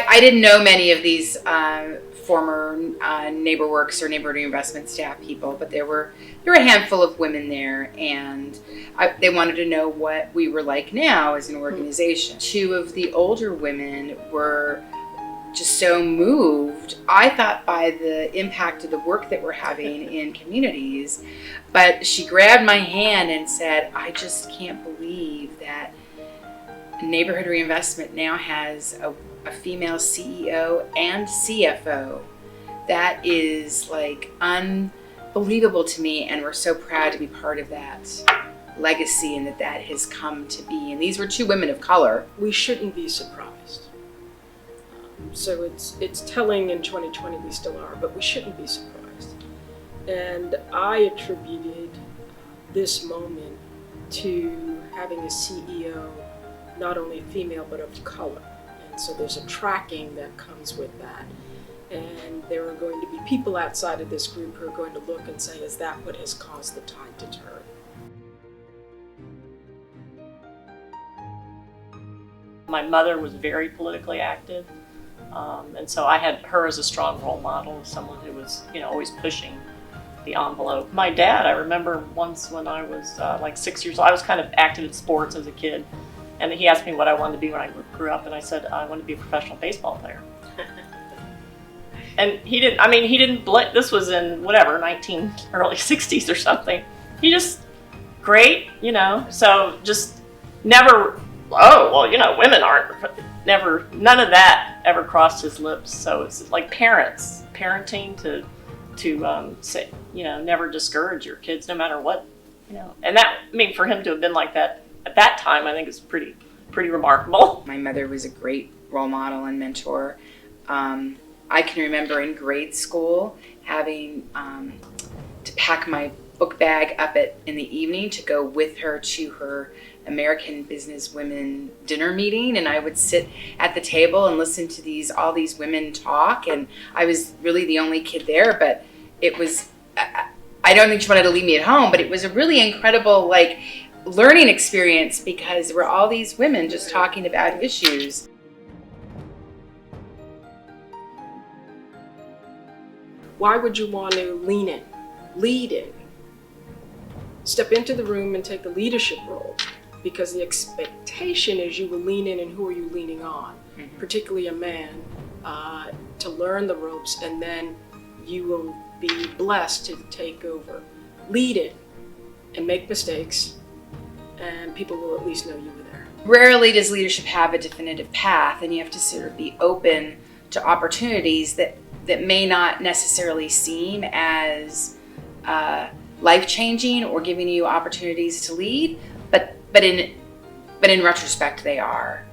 I didn't know many of these former NeighborWorks or neighborhood reinvestment staff people, but there were a handful of women there, and they wanted to know what we were like now as an organization. Two of the older women were just so moved, I thought, by the impact of the work that we're having in communities. But she grabbed my hand and said, I just can't believe that neighborhood reinvestment now has a female CEO and CFO. That is like unbelievable to me, and we're so proud to be part of that legacy and that has come to be. And these were two women of color. We shouldn't be surprised. So it's telling in 2020 we still are, but we shouldn't be surprised. And I attributed this moment to having a CEO, not only a female, but of color. And so there's a tracking that comes with that. And there are going to be people outside of this group who are going to look and say, is that what has caused the tide to turn? My mother was very politically active, and so I had her as a strong role model, someone who was, always pushing the envelope. My dad, I remember once when I was like 6 years old, I was kind of active in sports as a kid, and he asked me what I wanted to be when I grew up, and I said I wanted to be a professional baseball player. And he didn't, this was in early 60s or something. He just, great, so just never, women aren't, never, none of that ever crossed his lips. So it's like parenting to say, never discourage your kids no matter what, and that, for him to have been like that at that time, I think is pretty remarkable. My mother was a great role model and mentor. I can remember in grade school having to pack my book bag up in the evening to go with her to her American Business Women dinner meeting, and I would sit at the table and listen to all these women talk, and I was really the only kid there, but it was, I don't think she wanted to leave me at home, but it was a really incredible learning experience because there were all these women just talking about issues. Why would you want to lead in, step into the room and take the leadership role? Because the expectation is you will lean in, and who are you leaning on? Mm-hmm. Particularly a man, to learn the ropes, and then you will be blessed to take over. Lead in and make mistakes, and people will at least know you were there. Rarely does leadership have a definitive path, and you have to sort of be open to opportunities that may not necessarily seem as life-changing or giving you opportunities to lead, but in retrospect they are.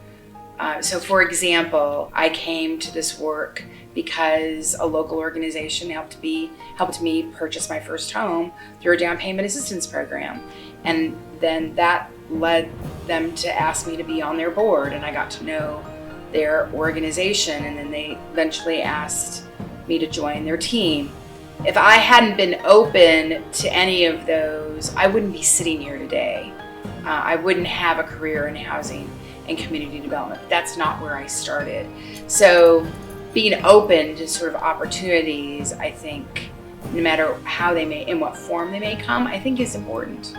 So for example, I came to this work because a local organization helped me purchase my first home through a down payment assistance program. And then that led them to ask me to be on their board, and I got to know their organization, and then they eventually asked me to join their team. If I hadn't been open to any of those, I wouldn't be sitting here today. I wouldn't have a career in housing and community development. That's not where I started. So being open to sort of opportunities, I think, no matter how they may, in what form they may come, I think is important.